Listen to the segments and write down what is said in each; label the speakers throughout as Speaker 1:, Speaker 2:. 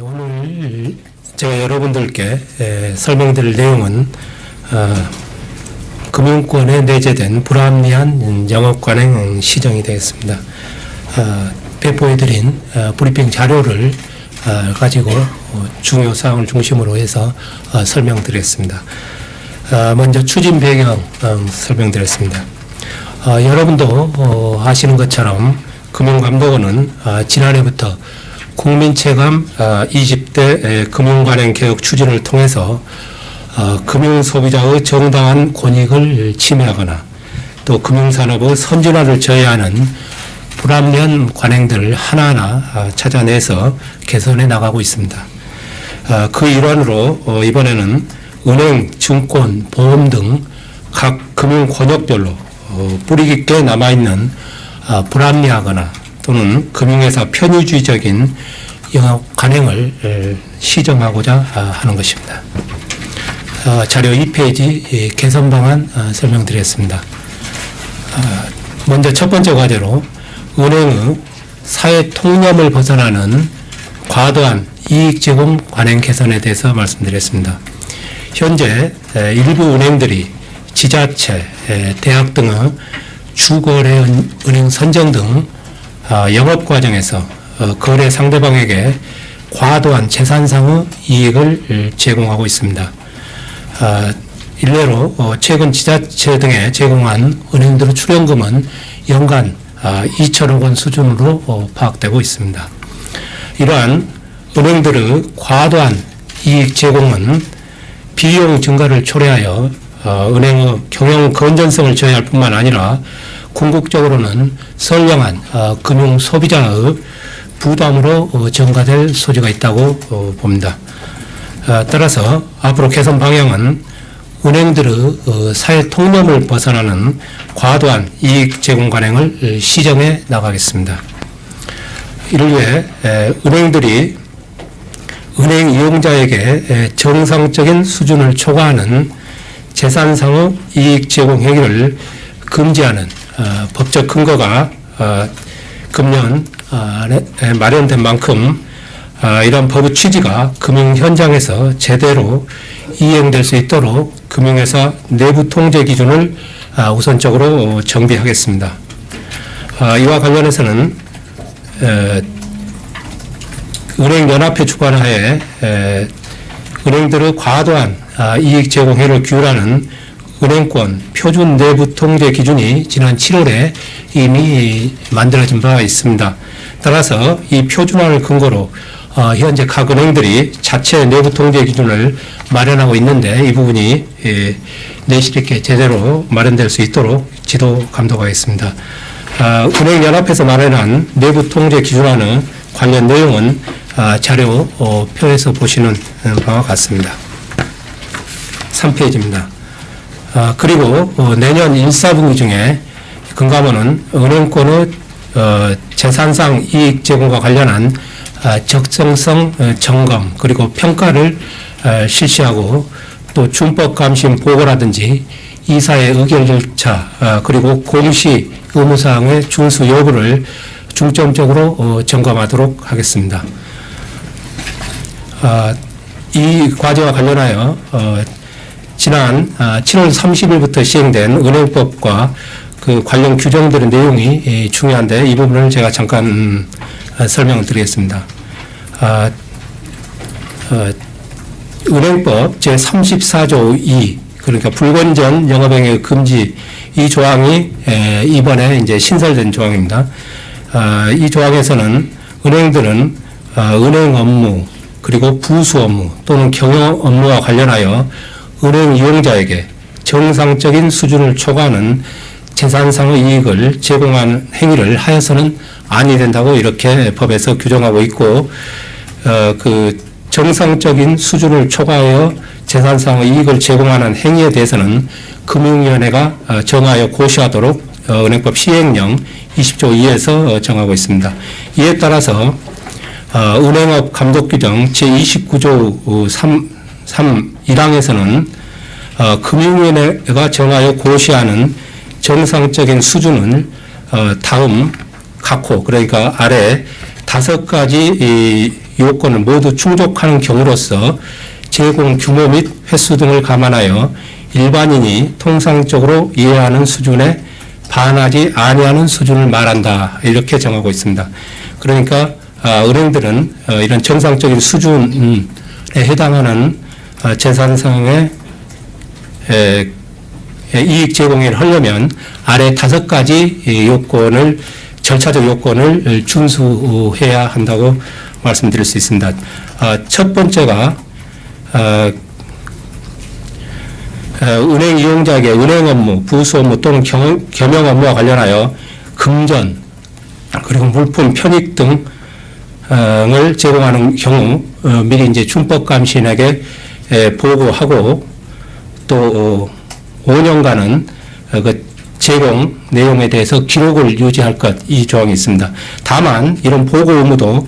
Speaker 1: 오늘 제가 여러분들께 설명드릴 내용은 금융권에 내재된 불합리한 영업관행 시정이 되겠습니다. 배포해드린 브리핑 자료를 가지고 중요 사항을 중심으로 해서 설명드리겠습니다. 먼저 추진 배경 설명드렸습니다. 여러분도 아시는 것처럼 금융감독원은 지난해부터 국민체감 20대 금융관행 개혁 추진을 통해서 금융소비자의 정당한 권익을 침해하거나 또 금융산업의 선진화를 저해하는 불합리한 관행들을 하나하나 찾아내서 개선해 나가고 있습니다. 그 일환으로 이번에는 은행, 증권, 보험 등 각 금융 권역별로 뿌리 깊게 남아있는 불합리하거나 또는 금융회사 편의주의적인 영업 관행을 시정하고자 하는 것입니다. 자료 2페이지 개선 방안 설명드리겠습니다. 먼저 첫 번째 과제로 은행의 사회 통념을 벗어나는 과도한 이익 제공 관행 개선에 대해서 말씀드렸습니다. 현재 일부 은행들이 지자체, 대학 등의 주거래 은행 선정 등 영업 과정에서 거래 상대방에게 과도한 재산상의 이익을 제공하고 있습니다. 일례로 최근 지자체 등에 제공한 은행들의 출연금은 연간 2천억 원 수준으로 파악되고 있습니다. 이러한 은행들의 과도한 이익 제공은 비용 증가를 초래하여 은행의 경영 건전성을 저해할 뿐만 아니라 궁극적으로는 선량한 금융 소비자의 부담으로 전가될 소지가 있다고 봅니다. 따라서 앞으로 개선 방향은 은행들의 사회 통념을 벗어나는 과도한 이익 제공 관행을 시정해 나가겠습니다. 이를 위해 은행들이 은행 이용자에게 정상적인 수준을 초과하는 재산상의 이익 제공 행위를 금지하는 법적 근거가 금년 마련된 만큼 이러한 법의 취지가 금융 현장에서 제대로 이행될 수 있도록 금융회사 내부 통제 기준을 우선적으로 정비하겠습니다. 이와 관련해서는 은행연합회 주관하에 은행들의 과도한 이익 제공 행위를 규율하는 은행권 표준 내부 통제 기준이 지난 7월에 이미 만들어진 바 있습니다. 따라서 이 표준화를 근거로 현재 각 은행들이 자체 내부 통제 기준을 마련하고 있는데 이 부분이 내실 있게 제대로 마련될 수 있도록 지도 감독하겠습니다. 은행연합에서 마련한 내부 통제 기준화는 관련 내용은 자료 표에서 보시는 바와 같습니다. 3페이지입니다. 그리고 내년 1사분기 중에 금감원은 은행권의 재산상 이익 제공과 관련한 적정성 점검 그리고 평가를 실시하고 또 준법 감심 보고라든지 이사의 의결 절차 그리고 공시 의무사항의 준수 여부를 중점적으로 점검하도록 하겠습니다. 이 과제와 관련하여 지난 7월 30일부터 시행된 은행법과 그 관련 규정들의 내용이 중요한데 이 부분을 제가 잠깐 설명을 드리겠습니다. 은행법 제34조 2 그러니까 불건전 영업행위 금지 이 조항이 이번에 이제 신설된 조항입니다. 이 조항에서는 은행들은 은행 업무 그리고 부수 업무 또는 경영 업무와 관련하여 은행 이용자에게 정상적인 수준을 초과하는 재산상의 이익을 제공하는 행위를 하여서는 아니 된다고 이렇게 법에서 규정하고 있고 그 정상적인 수준을 초과하여 재산상의 이익을 제공하는 행위에 대해서는 금융위원회가 정하여 고시하도록 은행법 시행령 20조 2에서 정하고 있습니다. 이에 따라서 은행업 감독규정 제29조 3 1항에서는 금융위원회가 정하여 고시하는 정상적인 수준은 다음 각호 그러니까 아래 5가지 요건을 모두 충족하는 경우로서 제공 규모 및 횟수 등을 감안하여 일반인이 통상적으로 이해하는 수준에 반하지 아니하는 수준을 말한다. 이렇게 정하고 있습니다. 그러니까 은행들은 이런 정상적인 수준에 해당하는 재산상의 이익 제공을 하려면 아래 5가지 요건을 절차적 요건을 준수해야 한다고 말씀드릴 수 있습니다. 첫 번째가 은행 이용자에게 은행 업무, 부수 업무 또는 겸용 업무와 관련하여 금전 그리고 물품 편익 등을 제공하는 경우 미리 이제 준법감시인에게 보고하고 또 5년간은 그 제공 내용에 대해서 기록을 유지할 것, 이 조항이 있습니다. 다만 이런 보고 의무도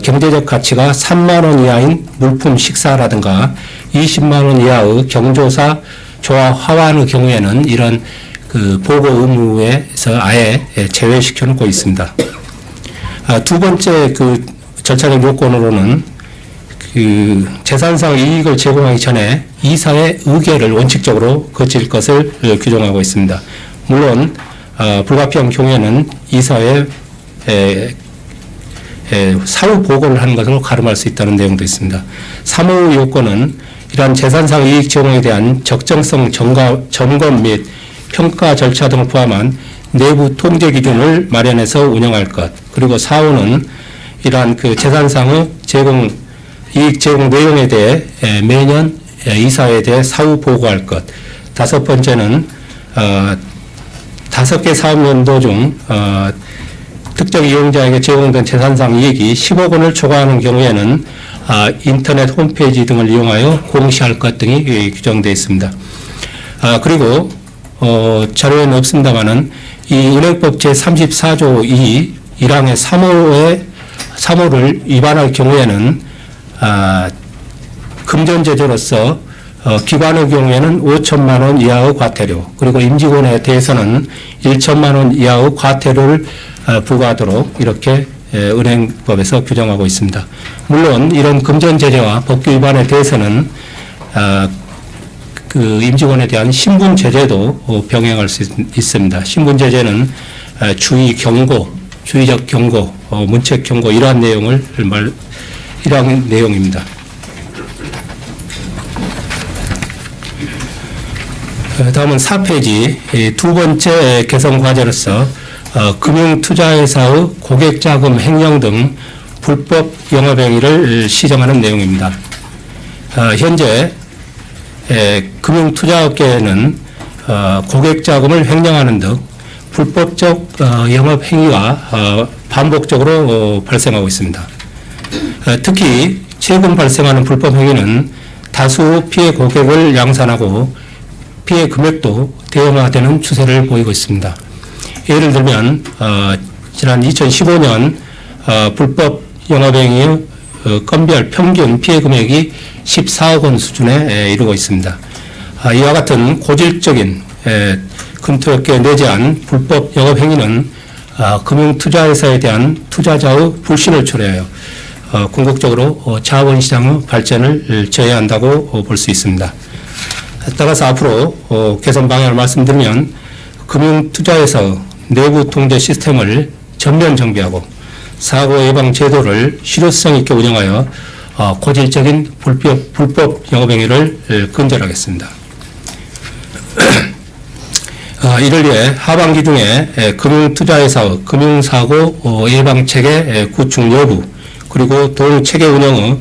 Speaker 1: 경제적 가치가 3만 원 이하인 물품 식사라든가 20만 원 이하의 경조사 조화 화환의 경우에는 이런 그 보고 의무에서 아예 제외시켜 놓고 있습니다. 두 번째 그 절차적 요건으로는 그 재산상 이익을 제공하기 전에 이사의 의결을 원칙적으로 거칠 것을 규정하고 있습니다. 물론 불가피한 경우에는 이사회 사후 보고를 하는 것으로 가름할 수 있다는 내용도 있습니다. 3호 요건은 이러한 재산상 이익 제공에 대한 적정성 점검 및 평가 절차 등을 포함한 내부 통제 기준을 마련해서 운영할 것. 그리고 4호는 이러한 그 재산상의 이익 제공 내용에 대해 매년 이사회에 대해 사후 보고할 것. 다섯 번째는 5개 사업연도 중 특정 이용자에게 제공된 재산상 이익이 10억 원을 초과하는 경우에는 인터넷 홈페이지 등을 이용하여 공시할 것 등이 규정되어 있습니다. 그리고 자료에는 없습니다만은 이 은행법 제34조 2 1항의 3호를 위반할 경우에는 금전제재로서 기관의 경우에는 5천만 원 이하의 과태료, 그리고 임직원에 대해서는 1천만 원 이하의 과태료를 부과하도록 이렇게 은행법에서 규정하고 있습니다. 물론 이런 금전제재와 법규 위반에 대해서는 그 임직원에 대한 신분제재도 병행할 수 있습니다. 신분제재는 주의적 경고, 문책 경고 이러한 내용입니다. 다음은 4페이지 두 번째 개선 과제로서 금융투자회사의 고객자금 횡령 등 불법 영업행위를 시정하는 내용입니다. 현재 금융투자업계에는 고객자금을 횡령하는 등 불법적 영업행위가 반복적으로 발생하고 있습니다. 특히 최근 발생하는 불법행위는 다수 피해 고객을 양산하고 피해 금액도 대형화되는 추세를 보이고 있습니다. 예를 들면 지난 2015년 불법 영업행위의 건별 평균 피해 금액이 14억 원 수준에 이르고 있습니다. 이와 같은 고질적인 금토업계에 내재한 불법 영업행위는 금융투자회사에 대한 투자자의 불신을 초래하여 궁극적으로 자본시장의 발전을 저해한다고 볼 수 있습니다. 따라서 앞으로 개선 방향을 말씀드리면 금융투자회사 내부 통제 시스템을 전면 정비하고 사고 예방 제도를 실효성 있게 운영하여 고질적인 불법 영업행위를 근절하겠습니다. 이를 위해 하반기 중에 금융투자회사의 금융사고 예방체계 구축 여부, 그리고 동체계 운영의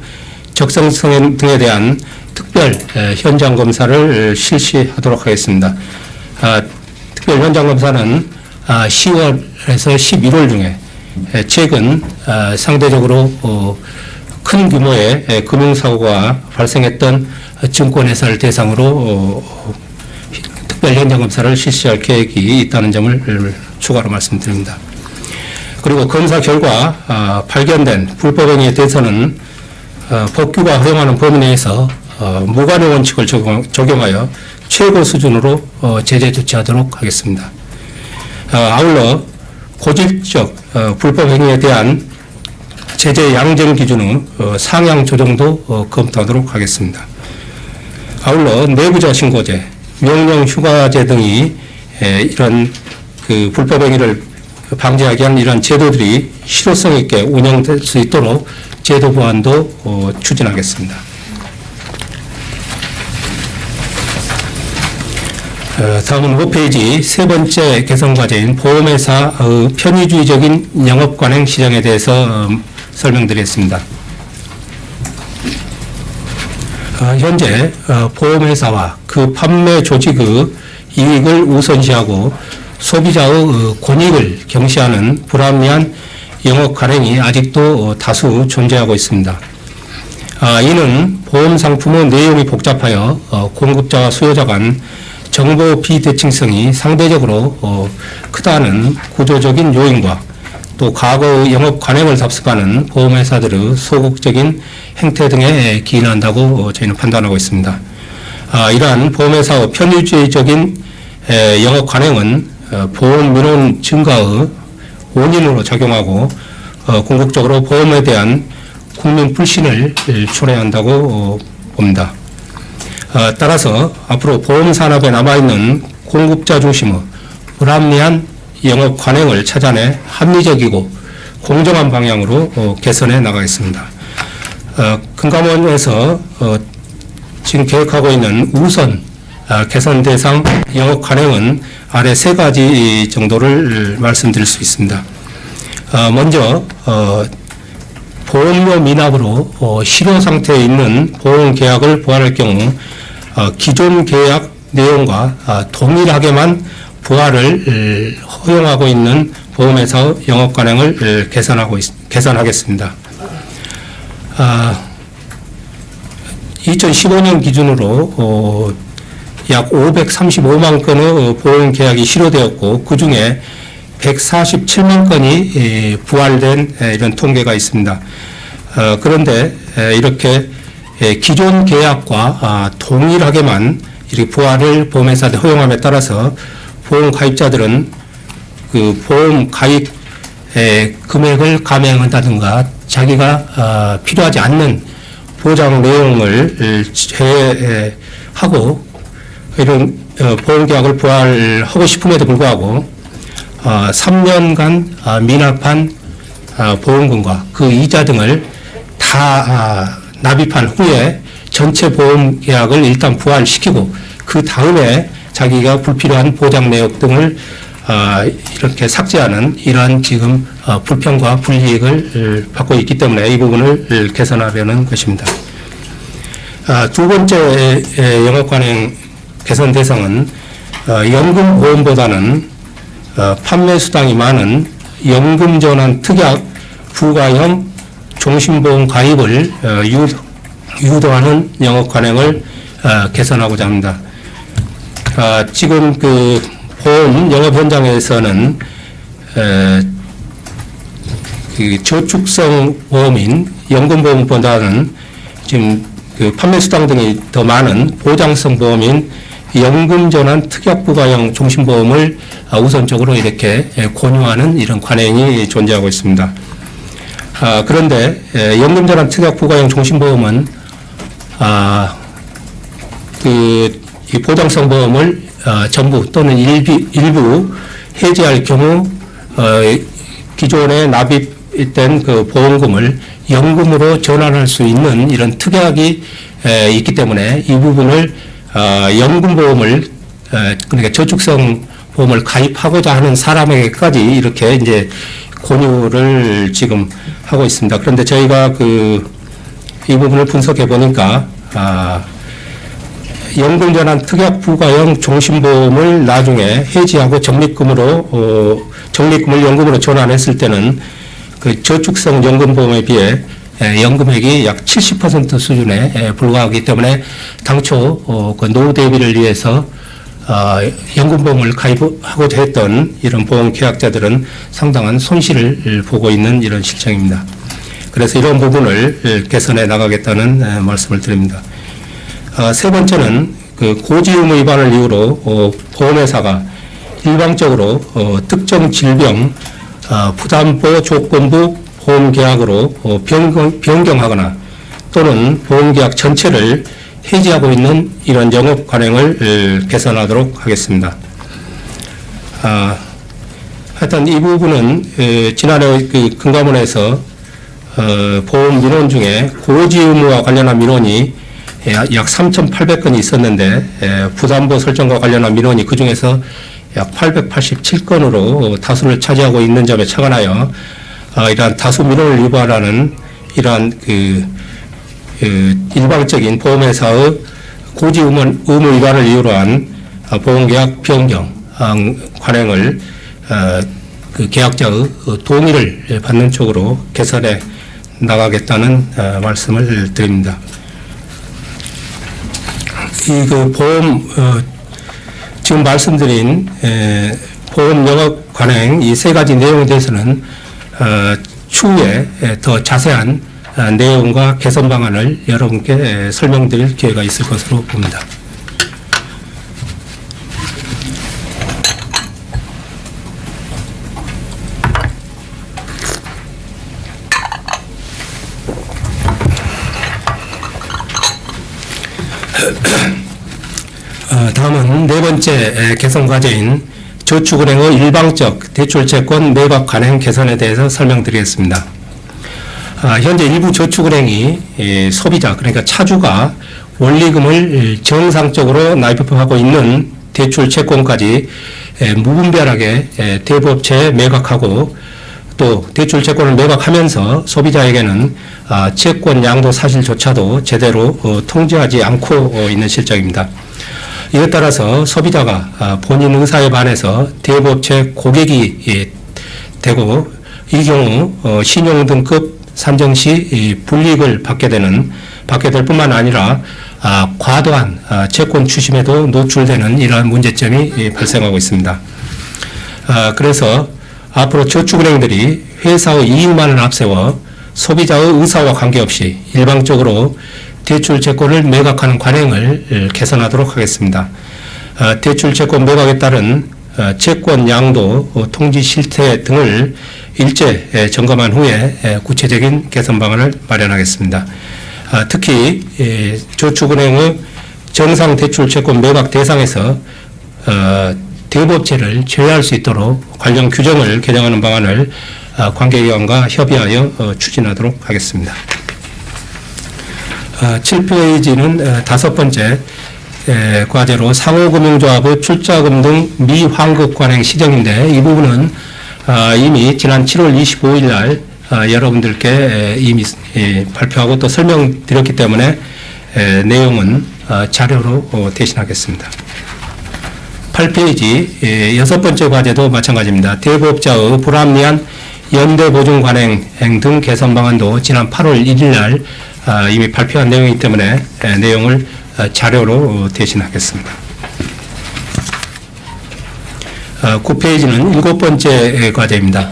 Speaker 1: 적성성 등에 대한 특별 현장 검사를 실시하도록 하겠습니다. 특별 현장 검사는 10월에서 11월 중에 최근 상대적으로 큰 규모의 금융사고가 발생했던 증권회사를 대상으로 특별 현장 검사를 실시할 계획이 있다는 점을 추가로 말씀드립니다. 그리고 검사 결과 발견된 불법행위에 대해서는 법규가 허용하는 범위 내에서 무관의 원칙을 적용하여 최고 수준으로 제재 조치하도록 하겠습니다. 아울러 고질적 불법행위에 대한 세제 양정 기준의 상향 조정도 검토하도록 하겠습니다. 아울러 내부자 신고제, 명령 휴가제 등이 이런 그 불법 행위를 방지하기 위한 이러한 제도들이 실효성 있게 운영될 수 있도록 제도 보완도 추진하겠습니다. 다음은 5페이지 세 번째 개선 과제인 보험회사의 편의주의적인 영업관행 시장에 대해서 설명드리겠습니다. 현재 보험회사와 그 판매 조직의 이익을 우선시하고 소비자의 권익을 경시하는 불합리한 영업관행이 아직도 다수 존재하고 있습니다. 이는 보험상품의 내용이 복잡하여 공급자와 수요자 간 정보 비대칭성이 상대적으로 크다는 구조적인 요인과 또 과거의 영업 관행을 답습하는 보험회사들의 소극적인 행태 등에 기인한다고 저희는 판단하고 있습니다. 이러한 보험회사의 편의주의적인 영업 관행은 보험 민원 증가의 원인으로 작용하고 궁극적으로 보험에 대한 국민 불신을 초래한다고 봅니다. 따라서 앞으로 보험 산업에 남아있는 공급자 중심의 불합리한 영업 관행을 찾아내 합리적이고 공정한 방향으로 개선해 나가겠습니다. 금감원에서 지금 계획하고 있는 우선 개선 대상 영업 관행은 아래 세 가지 정도를 말씀드릴 수 있습니다. 먼저 보험료 미납으로 실효 상태에 있는 보험 계약을 부활할 경우 기존 계약 내용과 동일하게만 부활을 허용하고 있는 보험회사 영업 관행을 개선하겠습니다. 2015년 기준으로 약 535만 건의 보험 계약이 실효되었고 그 중에 147만 건이 부활된 이런 통계가 있습니다. 그런데 이렇게 기존 계약과 동일하게만 이렇게 부활을 보험회사한테 허용함에 따라서 보험 가입자들은 그 보험 가입 금액을 감행한다든가 자기가 필요하지 않는 보장 내용을 제외하고 이런 보험 계약을 부활하고 싶음에도 불구하고 3년간 미납한 보험금과 그 이자 등을 다 납입한 후에 전체 보험 계약을 일단 부활시키고 그 다음에 자기가 불필요한 보장 내역 등을 이렇게 삭제하는 이러한 지금 불평과 불이익을 받고 있기 때문에 이 부분을 개선하려는 것입니다. 두 번째 영업관행 개선 대상은 연금보험보다는 판매 수당이 많은 연금전환 특약 부가형 종신보험 가입을 유도하는 영업관행을 개선하고자 합니다. 지금 그 보험 영업 현장에서는 그 저축성 보험인 연금보험보다는 지금 그 판매 수당 등이 더 많은 보장성 보험인 연금전환 특약부가형 종신보험을 우선적으로 이렇게 권유하는 이런 관행이 존재하고 있습니다. 그런데 연금전환 특약부가형 종신보험은 이 보장성 보험을 전부 또는 일부 해지할 경우 기존에 납입된 그 보험금을 연금으로 전환할 수 있는 이런 특약이 있기 때문에 이 부분을 연금보험을 그러니까 저축성 보험을 가입하고자 하는 사람에게까지 이렇게 이제 권유를 지금 하고 있습니다. 그런데 저희가 이 부분을 분석해 보니까 연금전환 특약부가형 종신보험을 나중에 해지하고 적립금을 연금으로 전환했을 때는 그 저축성 연금보험에 비해 연금액이 약 70% 수준에 불과하기 때문에 당초 그 노후 대비를 위해서 연금보험을 가입하고자 했던 이런 보험 계약자들은 상당한 손실을 보고 있는 이런 실정입니다. 그래서 이런 부분을 개선해 나가겠다는 말씀을 드립니다. 세 번째는 그 고지의무 위반을 이유로 보험회사가 일방적으로 특정 질병 부담보 조건부 보험계약으로 변경하거나 또는 보험계약 전체를 해지하고 있는 이런 영업 관행을 개선하도록 하겠습니다. 하여튼 이 부분은 지난해 그 금감원에서 보험 민원 중에 고지 의무와 관련한 민원이 약 3,800건이 있었는데 부담보 설정과 관련한 민원이 그중에서 약 887건으로 다수를 차지하고 있는 점에 착안하여 이러한 다수 민원을 유발하는 이러한 일방적인 보험회사의 고지 의무 위반을 이유로 한 보험계약 변경 관행을 그 계약자의 동의를 받는 쪽으로 개선해 나가겠다는 말씀을 드립니다. 이 그 보험 지금 말씀드린 보험 영업 관행 이 세 가지 내용에 대해서는 추후에 더 자세한 내용과 개선 방안을 여러분께 설명드릴 기회가 있을 것으로 봅니다. 다음은 네 번째 개선 과제인 저축은행의 일방적 대출채권 매각 관행 개선에 대해서 설명드리겠습니다. 현재 일부 저축은행이 소비자 그러니까 차주가 원리금을 정상적으로 납입하고 있는 대출채권까지 무분별하게 대부업체에 매각하고 또 대출채권을 매각하면서 소비자에게는 채권 양도 사실조차도 제대로 통지하지 않고 있는 실정입니다. 이에 따라서 소비자가 본인 의사에 반해서 대부업체 고객이 되고 이 경우 신용등급 산정 시 불이익을 받게 될 뿐만 아니라 과도한 채권 추심에도 노출되는 이러한 문제점이 발생하고 있습니다. 그래서 앞으로 저축은행들이 회사의 이익만을 앞세워 소비자의 의사와 관계없이 일방적으로 대출채권을 매각하는 관행을 개선하도록 하겠습니다. 대출채권 매각에 따른 채권 양도, 통지 실태 등을 일제 점검한 후에 구체적인 개선 방안을 마련하겠습니다. 특히 저축은행의 정상 대출채권 매각 대상에서 대부업체를 제외할 수 있도록 관련 규정을 개정하는 방안을 관계기관과 협의하여 추진하도록 하겠습니다. 7페이지는 다섯 번째 과제로 상호금융조합의 출자금 등 미환급 관행 시정인데 이 부분은 이미 지난 7월 25일 날 여러분들께 이미 발표하고 또 설명드렸기 때문에 내용은 자료로 대신하겠습니다. 8페이지 여섯 번째 과제도 마찬가지입니다. 대부업자의 불합리한 연대보증 관행 등 개선 방안도 지난 8월 1일 날 이미 발표한 내용이기 때문에 내용을 자료로 대신하겠습니다. 9페이지는 일곱 번째 과제입니다.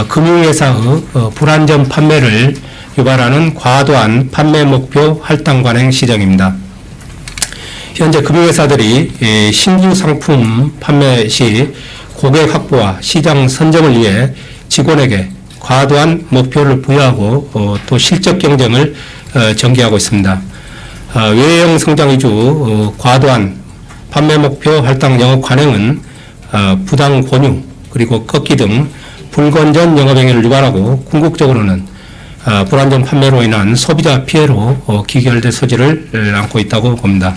Speaker 1: 금융회사의 불안전 판매를 유발하는 과도한 판매 목표 할당 관행 시정입니다. 현재 금융회사들이 신규 상품 판매 시 고객 확보와 시장 선점을 위해 직원에게 과도한 목표를 부여하고 또 실적 경쟁을 전개하고 있습니다. 외형 성장 위주 과도한 판매 목표 할당 영업 관행은 부당 권유 그리고 꺾기 등 불건전 영업행위를 유발하고 궁극적으로는 불안전 판매로 인한 소비자 피해로 기결될 소지를 안고 있다고 봅니다.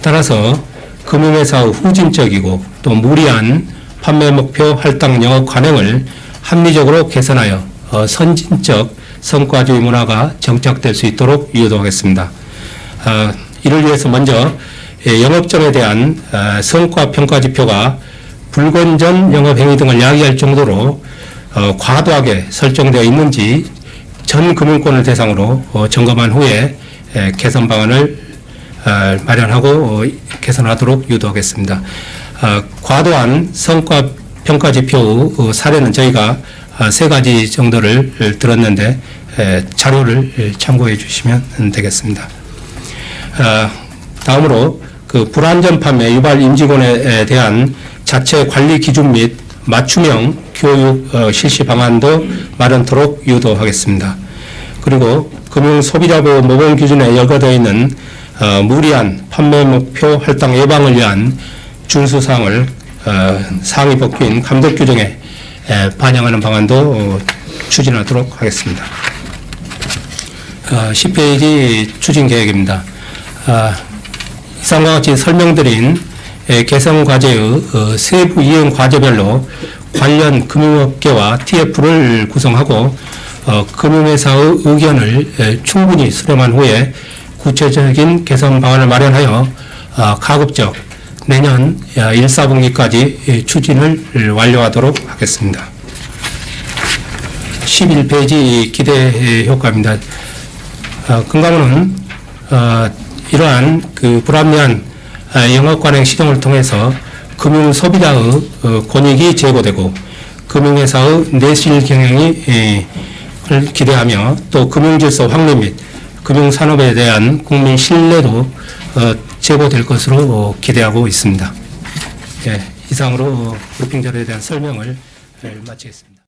Speaker 1: 따라서 금융회사의 후진적이고 또 무리한 판매 목표 할당 영업 관행을 합리적으로 개선하여 선진적 성과주의 문화가 정착될 수 있도록 유도하겠습니다. 이를 위해서 먼저 영업점에 대한 성과평가지표가 불건전 영업행위 등을 야기할 정도로 과도하게 설정되어 있는지 전 금융권을 대상으로 점검한 후에 개선 방안을 마련하고 개선하도록 유도하겠습니다. 과도한 성과평가지표 사례는 저희가 세 가지 정도를 들었는데 자료를 참고해 주시면 되겠습니다. 다음으로 그 불안전 판매 유발 임직원에 대한 자체 관리 기준 및 맞춤형 교육 실시 방안도 마련토록 유도하겠습니다. 그리고 금융소비자보호 모범 기준에 열거되어 있는 무리한 판매 목표 할당 예방을 위한 준수사항을 상위 법규인 감독 규정에 반영하는 방안도 추진하도록 하겠습니다. 10페이지 추진 계획입니다. 이상과 같이 설명드린 개선 과제의 세부 이행 과제별로 관련 금융업계와 TF를 구성하고 금융회사의 의견을 충분히 수렴한 후에 구체적인 개선 방안을 마련하여 가급적 내년 1, 4분기까지 추진을 완료하도록 하겠습니다. 11페이지 기대 효과입니다. 금감원은 이러한 불합리한 영업관행 시정을 통해서 금융 소비자의 권익이 제고되고 금융회사의 내실 경영이 기대하며 또 금융질서 확립 및 금융산업에 대한 국민 신뢰도 제고될 것으로 기대하고 있습니다. 이상으로 브리핑 자료에 대한 설명을 마치겠습니다.